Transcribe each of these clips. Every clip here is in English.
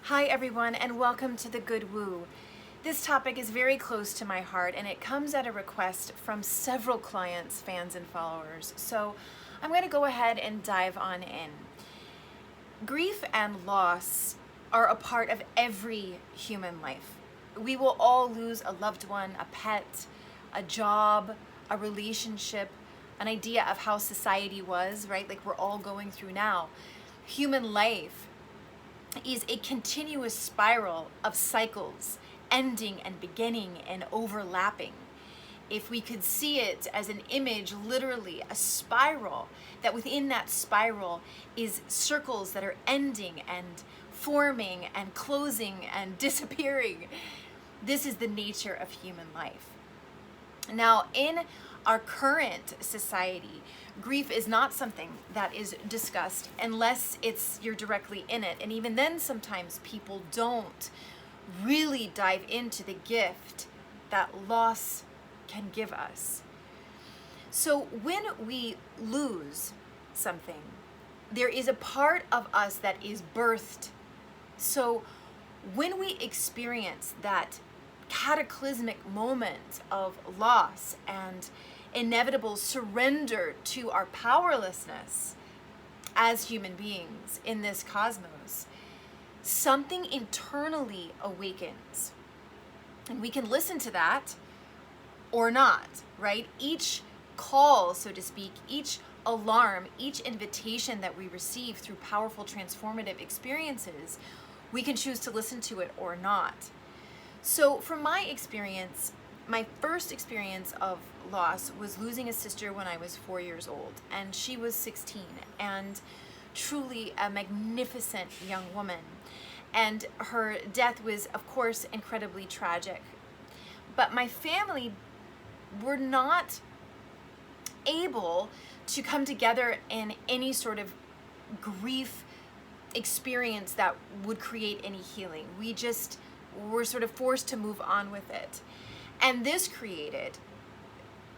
Hi everyone, and welcome to The Good Woo. This topic is very close to my heart, and it comes at a request from several clients, fans, and followers. So I'm going to go ahead and dive on in. Grief and loss are a part of every human life. We will all lose a loved one, a pet, a job, a relationship, an idea of how society was, right? Like we're all going through now. Human life is a continuous spiral of cycles, ending and beginning and overlapping. If we could see it as an image, literally a spiral, that within that spiral is circles that are ending and forming and closing and disappearing. This is the nature of human life. Now, in our current society, grief is not something that is discussed unless you're directly in it. And even then, sometimes people don't really dive into the gift that loss can give us. So when we lose something, there is a part of us that is birthed. So when we experience that cataclysmic moment of loss and inevitable surrender to our powerlessness as human beings in this cosmos, something internally awakens. And we can listen to that or not, right? Each call, so to speak, each alarm, each invitation that we receive through powerful transformative experiences, we can choose to listen to it or not. So from my experience, my first experience of loss was losing a sister when I was 4 years old, and she was 16, and truly a magnificent young woman. And her death was, of course, incredibly tragic. But my family were not able to come together in any sort of grief experience that would create any healing. We just were sort of forced to move on with it. And this created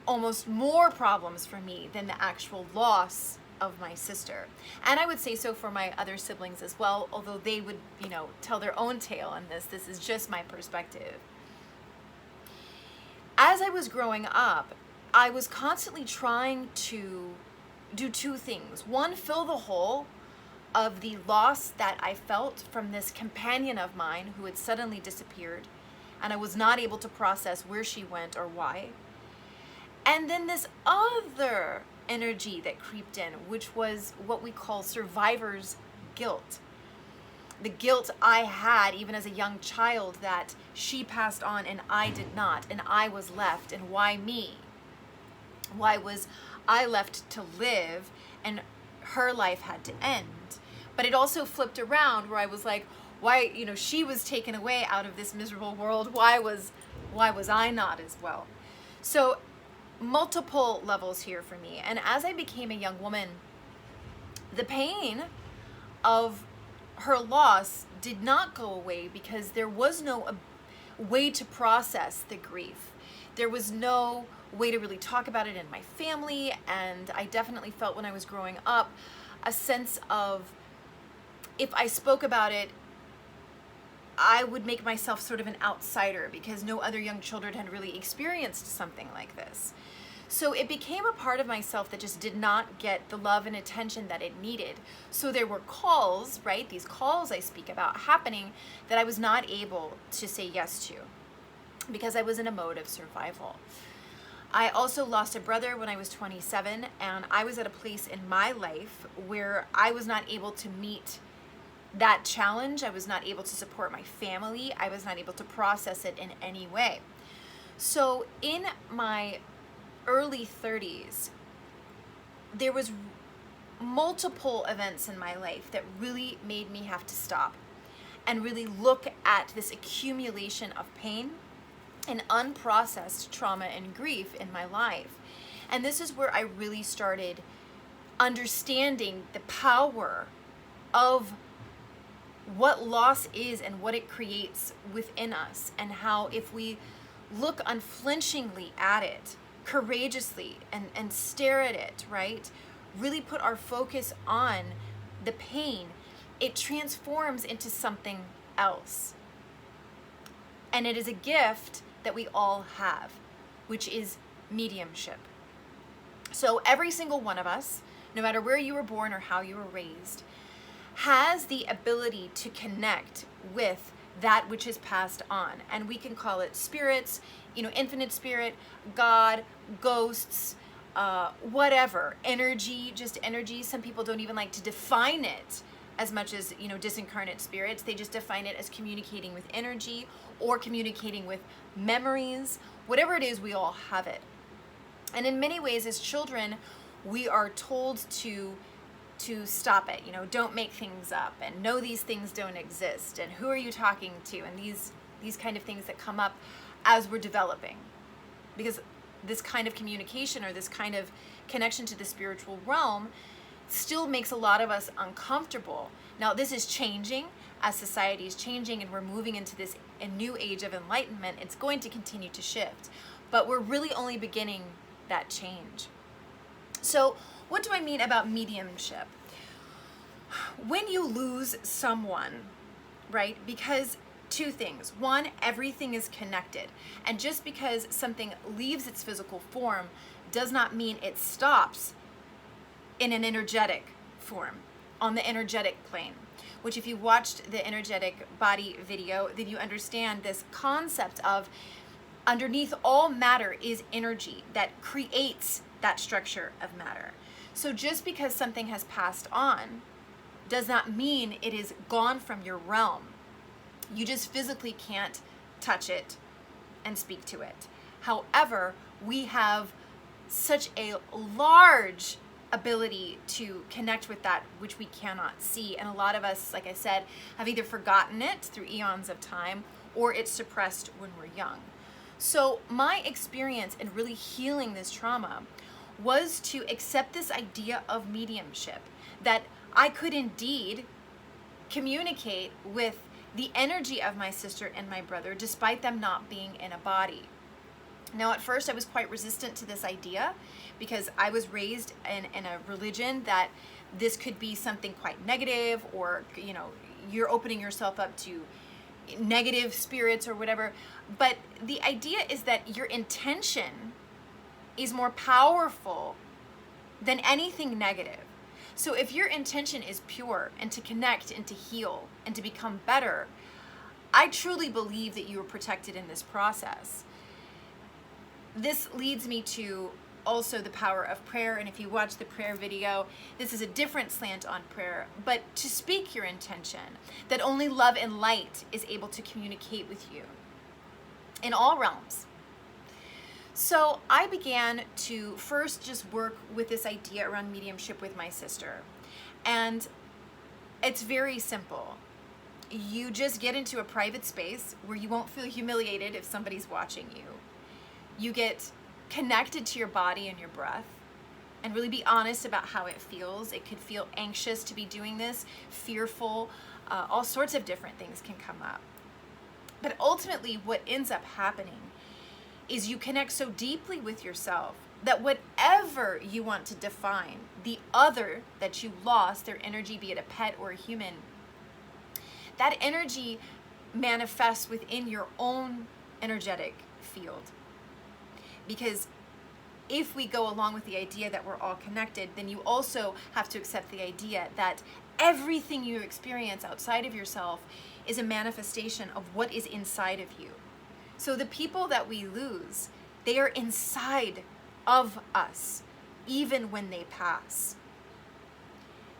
almost more problems for me than the actual loss of my sister. And I would say so for my other siblings as well, although they would, tell their own tale on this. This is just my perspective. As I was growing up, I was constantly trying to do two things. One, fill the hole of the loss that I felt from this companion of mine who had suddenly disappeared, and I was not able to process where she went or why. And then this other energy that creeped in, which was what we call survivor's guilt. The guilt I had even as a young child that she passed on and I did not, and I was left, and why me? Why was I left to live and her life had to end? But it also flipped around where I was like, why, she was taken away out of this miserable world. Why was I not as well? So multiple levels here for me. And as I became a young woman, the pain of her loss did not go away because there was no way to process the grief. There was no way to really talk about it in my family. And I definitely felt when I was growing up a sense of, if I spoke about it, I would make myself sort of an outsider because no other young children had really experienced something like this. So it became a part of myself that just did not get the love and attention that it needed. So there were calls, right? These calls I speak about happening that I was not able to say yes to because I was in a mode of survival. I also lost a brother when I was 27, and I was at a place in my life where I was not able to meet that challenge. I was not able to support my family. I was not able to process it in any way. So in my early 30s, there was multiple events in my life that really made me have to stop and really look at this accumulation of pain and unprocessed trauma and grief in my life. And this is where I really started understanding the power of what loss is and what it creates within us, and how if we look unflinchingly at it, courageously, and stare at it, right? Really put our focus on the pain, it transforms into something else. And it is a gift that we all have, which is mediumship. So every single one of us, no matter where you were born or how you were raised, has the ability to connect with that which is passed on. And we can call it spirits, infinite spirit, God, ghosts, whatever, energy, just energy. Some people don't even like to define it as much as, disincarnate spirits. They just define it as communicating with energy or communicating with memories. Whatever it is, we all have it. And in many ways, as children, we are told to stop it, don't make things up, and know these things don't exist, and who are you talking to, and these kind of things that come up as we're developing. Because this kind of communication or this kind of connection to the spiritual realm still makes a lot of us uncomfortable. Now, this is changing as society is changing and we're moving into this a new age of enlightenment. It's going to continue to shift, but we're really only beginning that change. So what do I mean about mediumship? When you lose someone, right? Because two things. One, everything is connected. And just because something leaves its physical form does not mean it stops in an energetic form, on the energetic plane. Which if you watched the energetic body video, then you understand this concept of underneath all matter is energy that creates that structure of matter. So just because something has passed on does not mean it is gone from your realm. You just physically can't touch it and speak to it. However, we have such a large ability to connect with that which we cannot see. And a lot of us, like I said, have either forgotten it through eons of time or it's suppressed when we're young. So my experience in really healing this trauma was to accept this idea of mediumship, that I could indeed communicate with the energy of my sister and my brother despite them not being in a body. Now, at first I was quite resistant to this idea because I was raised in a religion that this could be something quite negative, or you're opening yourself up to negative spirits or whatever. But the idea is that your intention is more powerful than anything negative. So if your intention is pure and to connect and to heal and to become better, I truly believe that you are protected in this process. This leads me to also the power of prayer. And if you watch the prayer video, this is a different slant on prayer, but to speak your intention, that only love and light is able to communicate with you in all realms. So I began to first just work with this idea around mediumship with my sister. And it's very simple. You just get into a private space where you won't feel humiliated if somebody's watching you. You get connected to your body and your breath and really be honest about how it feels. It could feel anxious to be doing this, fearful, all sorts of different things can come up. But ultimately what ends up happening is you connect so deeply with yourself that whatever you want to define, the other that you lost, their energy, be it a pet or a human, that energy manifests within your own energetic field. Because if we go along with the idea that we're all connected, then you also have to accept the idea that everything you experience outside of yourself is a manifestation of what is inside of you. So the people that we lose, they are inside of us, even when they pass.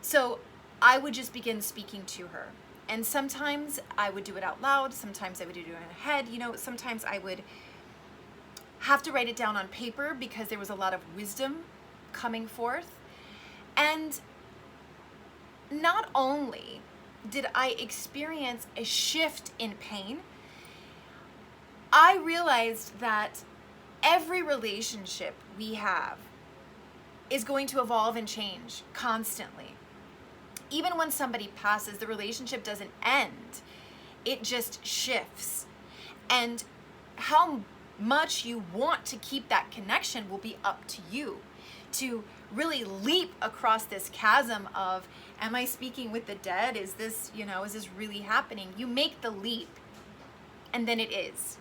So I would just begin speaking to her. And sometimes I would do it out loud. Sometimes I would do it in my head. Sometimes I would have to write it down on paper because there was a lot of wisdom coming forth. And not only did I experience a shift in pain, I realized that every relationship we have is going to evolve and change constantly. Even when somebody passes, the relationship doesn't end. It just shifts. And how much you want to keep that connection will be up to you to really leap across this chasm of, am I speaking with the dead? Is this, is this really happening? You make the leap, and then it is.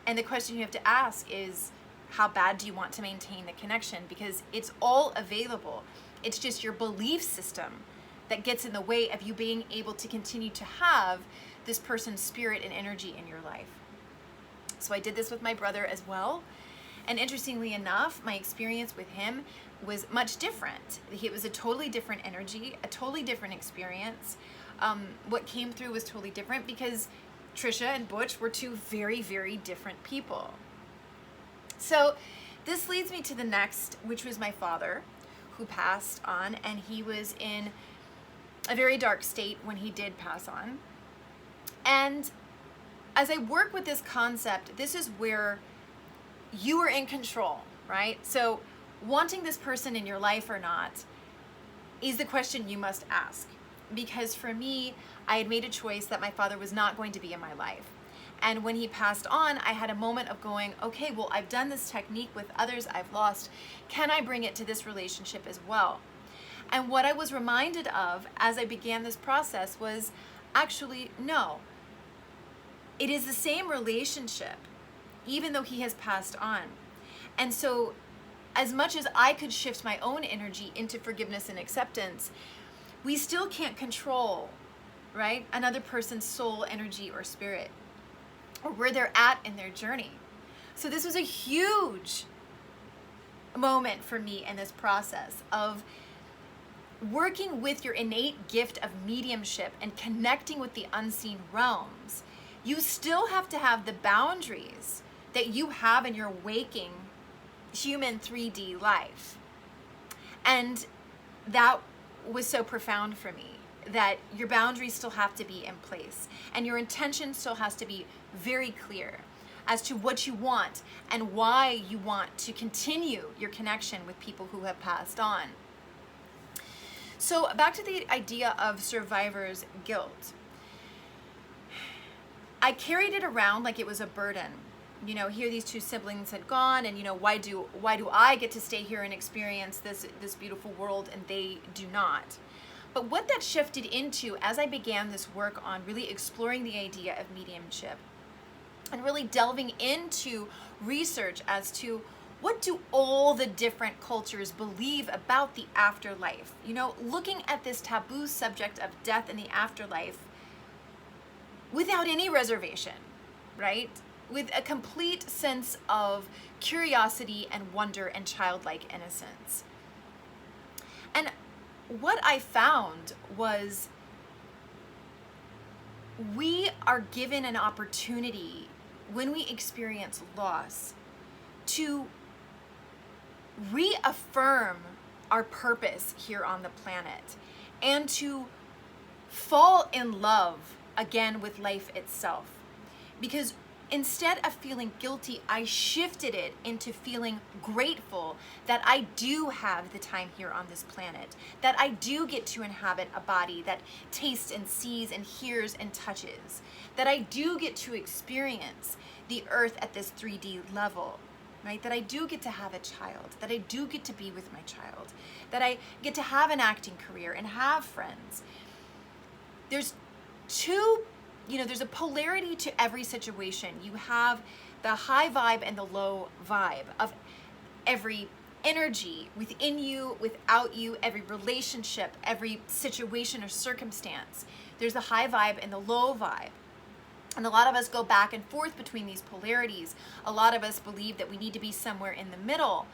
And the question you have to ask is, how bad do you want to maintain the connection? Because it's all available. It's just your belief system that gets in the way of you being able to continue to have this person's spirit and energy in your life. So I did this with my brother as well. And interestingly enough, my experience with him was much different. It was a totally different energy, a totally different experience. What came through was totally different because Trisha and Butch were two very, very different people. So this leads me to the next, which was my father, who passed on, and he was in a very dark state when he did pass on. And as I work with this concept, this is where you are in control, right? So wanting this person in your life or not is the question you must ask. Because for me, I had made a choice that my father was not going to be in my life. And when he passed on, I had a moment of going, okay, well, I've done this technique with others I've lost. Can I bring it to this relationship as well? And what I was reminded of as I began this process was actually, no. It is the same relationship, even though he has passed on. And so as much as I could shift my own energy into forgiveness and acceptance, we still can't control, right, another person's soul, energy, or spirit, or where they're at in their journey. So this was a huge moment for me in this process of working with your innate gift of mediumship and connecting with the unseen realms. You still have to have the boundaries that you have in your waking human 3D life. And that was so profound for me, that your boundaries still have to be in place and your intention still has to be very clear as to what you want and why you want to continue your connection with people who have passed on. So back to the idea of survivor's guilt. I carried it around like it was a burden. Here these two siblings had gone, and why do I get to stay here and experience this beautiful world and they do not? But what that shifted into as I began this work on really exploring the idea of mediumship and really delving into research as to what do all the different cultures believe about the afterlife? Looking at this taboo subject of death and the afterlife without any reservation, right? With a complete sense of curiosity and wonder and childlike innocence. And what I found was we are given an opportunity when we experience loss to reaffirm our purpose here on the planet and to fall in love again with life itself. Because instead of feeling guilty, I shifted it into feeling grateful that I do have the time here on this planet, that I do get to inhabit a body that tastes and sees and hears and touches, that I do get to experience the earth at this 3D level, right? That I do get to have a child, that I do get to be with my child, that I get to have an acting career and have friends. There's a polarity to every situation. You have the high vibe and the low vibe of every energy within you, without you, every relationship, every situation or circumstance. There's the high vibe and the low vibe. And a lot of us go back and forth between these polarities. A lot of us believe that we need to be somewhere in the middle.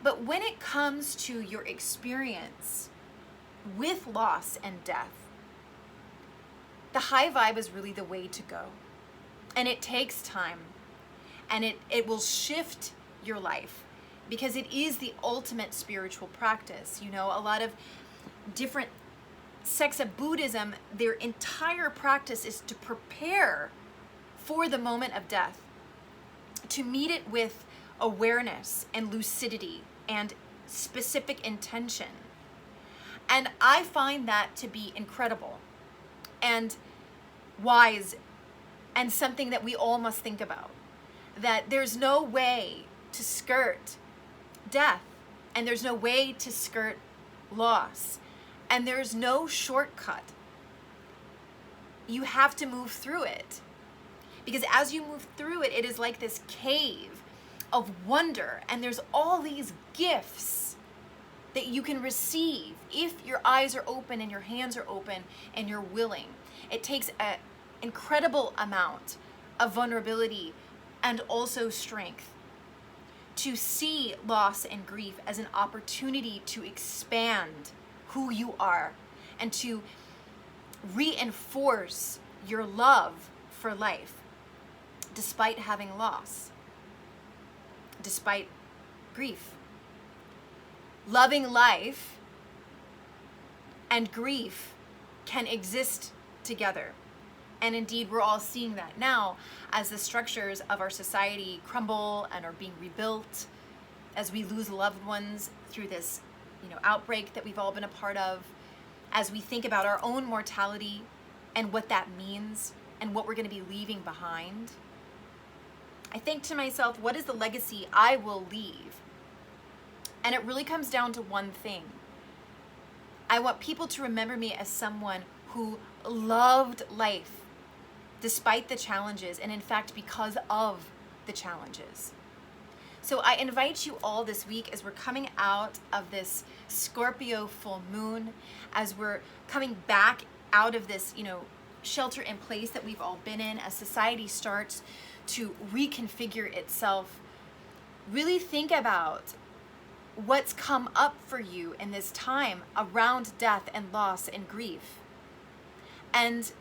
But when it comes to your experience with loss and death, the high vibe is really the way to go. And it takes time. And it will shift your life because it is the ultimate spiritual practice. A lot of different sects of Buddhism, their entire practice is to prepare for the moment of death, to meet it with awareness and lucidity and specific intention. And I find that to be incredible and wise and something that we all must think about. that there's no way to skirt death, and there's no way to skirt loss, and there's no shortcut. You have to move through it, because as you move through it, it is like this cave of wonder, and there's all these gifts that you can receive if your eyes are open and your hands are open and you're willing. It takes an incredible amount of vulnerability and also strength to see loss and grief as an opportunity to expand who you are and to reinforce your love for life despite having loss, despite grief. Loving life and grief can exist together. And indeed, we're all seeing that now as the structures of our society crumble and are being rebuilt, as we lose loved ones through this, outbreak that we've all been a part of, as we think about our own mortality and what that means and what we're going to be leaving behind. I think to myself, what is the legacy I will leave? And it really comes down to one thing. I want people to remember me as someone who loved life despite the challenges, and in fact, because of the challenges. So I invite you all this week, as we're coming out of this Scorpio full moon, as we're coming back out of this, shelter in place that we've all been in, as society starts to reconfigure itself, really think about what's come up for you in this time around death and loss and grief. And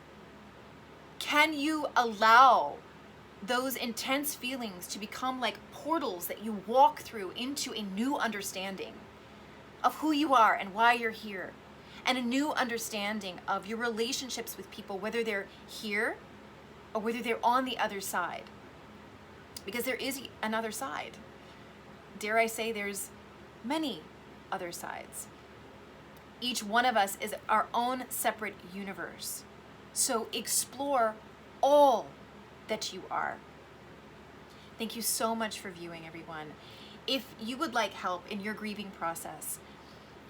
can you allow those intense feelings to become like portals that you walk through into a new understanding of who you are and why you're here, and a new understanding of your relationships with people, whether they're here or whether they're on the other side? Because there is another side. Dare I say, there's many other sides. Each one of us is our own separate universe. So explore all that you are. Thank you so much for viewing, everyone. If you would like help in your grieving process,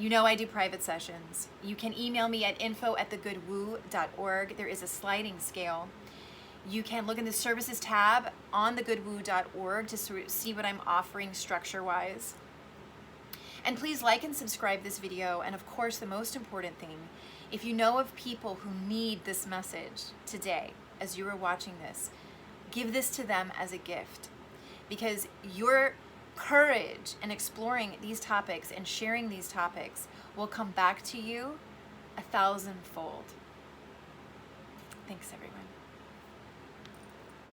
I do private sessions. You can email me at info@thegoodwoo.org. There is a sliding scale. You can look in the services tab on thegoodwoo.org to see what I'm offering structure-wise. And please like and subscribe this video. And of course, the most important thing, if you know of people who need this message today, as you are watching this, give this to them as a gift, because your courage in exploring these topics and sharing these topics will come back to you 1,000-fold. Thanks, everyone.